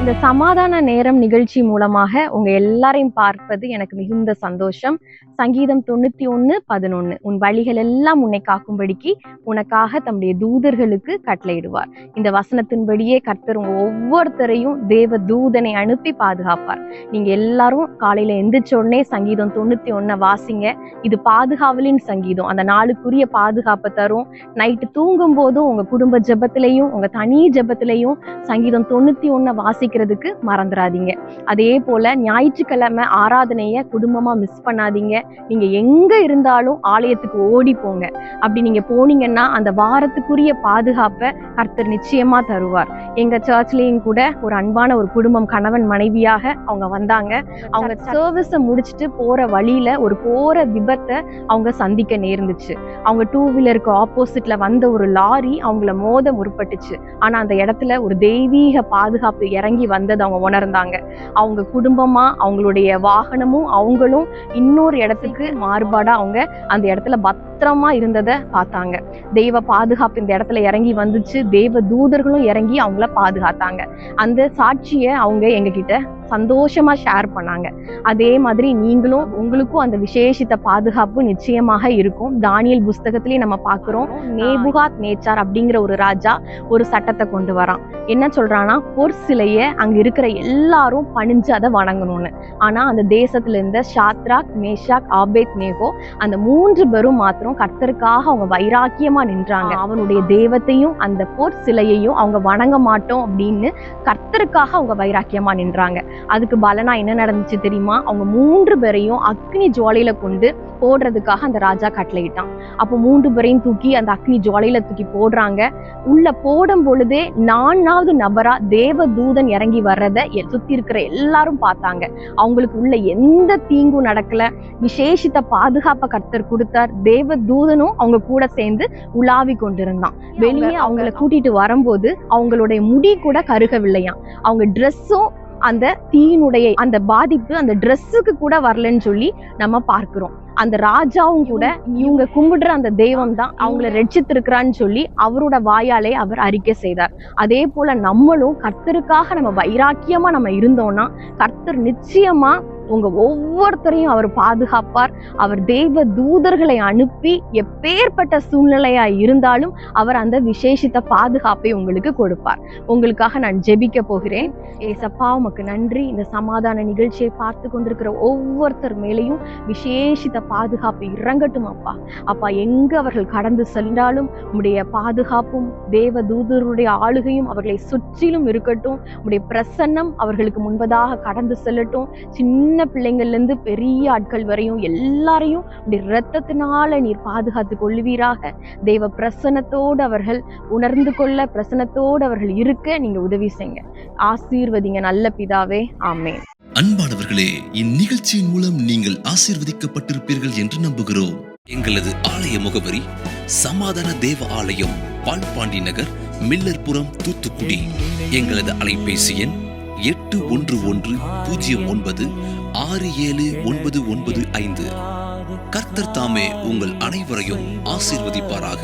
இந்த சமாதான நேரம் நிகழ்ச்சி மூலமாக உங்க எல்லாரையும் பார்ப்பது எனக்கு மிகுந்த சந்தோஷம். சங்கீதம் 91:11 உன் வழிகள் எல்லாம் உன்னை காக்கும்படிக்கு உனக்காக தம்முடைய தூதர்களுக்கு கட்டளையிடுவார். இந்த வசனத்தின்படியே கர்த்தர் உங்க ஒவ்வொருத்தரையும் தேவ தூதனை அனுப்பி பாதுகாப்பார். நீங்க எல்லாரும் காலையில எந்திரிச்ச உடனே சங்கீதம் 91 வாசிங்க. இது பாதுகாவலின் சங்கீதம். அந்த நாளுக்குரிய பாதுகாப்பை தரும். நைட்டு தூங்கும் போதும் உங்க குடும்ப ஜெபத்திலையும் உங்க தனி ஜெபத்திலையும் சங்கீதம் 91 வாசிக்கிறதுக்கு மறந்துடாதீங்க. அதே போல ஞாயிற்றுக்கிழமை ஆராதனைய குடும்பமா மிஸ் பண்ணாதீங்க. நீங்க எங்க இருந்தாலும் ஆலயத்துக்கு ஓடி போங்க. அப்படி நீங்க போனீங்கன்னா அந்த வாரத்துக்குரிய பாதுகாப்பை கர்த்தர் நிச்சயமா தருவார். எங்க சர்ச்லயும் கூட ஒரு அன்பான ஒரு குடும்பம், கணவன் மனைவியாக அவங்க வந்தாங்க. அவங்க சர்வீஸை முடிச்சுட்டு போற வழியில ஒரு கோர விபத்தை அவங்க சந்திக்க நேர்ந்துச்சு. அவங்க 2 வீலருக்கு ஆப்போசிட்ல வந்த ஒரு லாரி அவங்கள மோத முற்பட்டுச்சு. ஆனா அந்த இடத்துல ஒரு தெய்வீக பாதுகாப்பு இறங்கி வந்தது அவங்க உணர்ந்தாங்க. அவங்க குடும்பமா அவங்களுடைய வாகனமும் அவங்களும் இன்னொரு இடத்துக்கு மாறுபாடா அவங்க அந்த இடத்துல பத்திரமா இருந்ததை பார்த்தாங்க. தெய்வ பாதுகாப்பு இந்த இடத்துல இறங்கி வந்துச்சு. தெய்வ தூதர்களும் இறங்கி அவங்கள பாதுகாத்தாங்க. அந்த சாட்சியை அவங்க எங்ககிட்ட சந்தோஷமா ஷேர் பண்ணாங்க. அதே மாதிரி நீங்களும் உங்களுக்கும் அந்த விசேஷித்த பாதுகாப்பு நிச்சயமாக இருக்கும். தானியேல் புஸ்தகத்திலேயே நம்ம பார்க்கிறோம். நேபுகாத் நேச்சார் அப்படிங்கிற ஒரு ராஜா ஒரு சட்டத்தை கொண்டு வரான். என்ன சொல்றான்னா, பொற்சிலைய அங்க இருக்கிற எல்லாரும் பணிஞ்சு அதை வணங்கணும்னு. ஆனா அந்த தேசத்துல இருந்த ஷாத்ராக், மேஷாக், ஆபேத் நேகோ அந்த 3 பேரும் மாத்திரம் கர்த்தருக்காக அவங்க வைராக்கியமா நின்றாங்க. அவனுடைய தெய்வத்தையும் அந்த பொற்சிலையையும் அவங்க வணங்க மாட்டோம் அப்படின்னு கர்த்தருக்காக அவங்க வைராக்கியமா நின்றாங்க. அதுக்கு பலனா என்ன நடந்துச்சு தெரியுமா? அவங்க 3 பேரையும் அக்னி ஜுவாலையில கொண்டு போடுறதுக்காக அந்த ராஜா கட்டளையிட்டான். அப்போ 3 பேரையும் தூக்கி அந்த அக்னி ஜுவாலையில தூக்கி போடுறாங்க. உள்ள போடும் பொழுதே 4வது நபரா தேவ தூதன் இறங்கி வர்றத சுத்தி இருக்கிற எல்லாரும் பார்த்தாங்க. அவங்களுக்கு உள்ள எந்த தீங்கும் நடக்கல. விசேஷித்த பாதுகாப்பை கர்த்தர் கொடுத்தார். தேவ தூதனும் அவங்க கூட சேர்ந்து உலாவி கொண்டிருந்தான். வெளியே அவங்கள கூட்டிட்டு வரும்போது அவங்களுடைய முடி கூட கருகவில்லையாம். அவங்க ட்ரெஸ்ஸும் அந்த தீயினுடைய அந்த பாதிப்பு அந்த ட்ரெஸ்ஸுக்கு கூட வரலன்னு சொல்லி நம்ம பார்க்கிறோம். அந்த ராஜாவும் கூட இவங்க கும்பிடுற அந்த தெய்வம் தான் அவங்கள ரட்சித்திருக்கிறான்னு சொல்லி அவரோட வாயாலே அவர் அறிக்கை செய்தார். அதே போல நம்மளும் கர்த்தருக்காக நம்ம வைராக்கியமா நம்ம இருந்தோம்னா கர்த்தர் நிச்சயமா உங்க ஒவ்வொருத்தரையும் அவர் பாதுகாப்பார். அவர் தெய்வ தூதர்களை அனுப்பி எப்பேற்பட்ட சூழ்நிலையா இருந்தாலும் அவர் அந்த விசேஷித்த பாதுகாப்பை உங்களுக்கு கொடுப்பார். உங்களுக்காக நான் ஜெபிக்க போகிறேன். ஏசப்பா, உமக்கு நன்றி. இந்த சமாதான நிகழ்ச்சியை பார்த்து கொண்டிருக்கிற ஒவ்வொருத்தர் மேலையும் விசேஷித்த பாதுகாப்பு இறங்கட்டும் அப்பா. அப்பா, எங்க அவர்கள் கடந்து சென்றாலும் உம்முடைய பாதுகாப்பும் தேவ தூதருடைய ஆளுகையும் அவர்களை சுற்றிலும் இருக்கட்டும். உம்முடைய பிரசன்னம் அவர்களுக்கு முன்பதாக கடந்து செல்லட்டும். சின்ன பிள்ளைங்கள்ல இருந்து பெரிய ஆட்கள் வரையும் எல்லாரையும் இரத்தத்தினால நீர் பாதுகாத்து கொள்வீராக. தெய்வ பிரசன்னத்தோடு அவர்கள் உணர்ந்து கொள்ள, பிரசன்னத்தோடு அவர்கள் இருக்க நீங்க உதவி செய்யுங்க. ஆசீர்வதிங்க நல்ல பிதாவே. ஆமென். அன்பானவர்களே, இந்நிகழ்ச்சியின் மூலம் நீங்கள் ஆசீர்வதிக்கப்பட்டிருப்பீர்கள் என்று நம்புகிறோம். எங்களது ஆலய முகவரி சமாதான தேவ ஆலயம், பால்பாண்டி நகர், மில்லர்புரம், தூத்துக்குடி. எங்களது அலைபேசி எண் 8110967995. கர்த்தர் தாமே உங்கள் அனைவரையும் ஆசீர்வதிப்பாராக.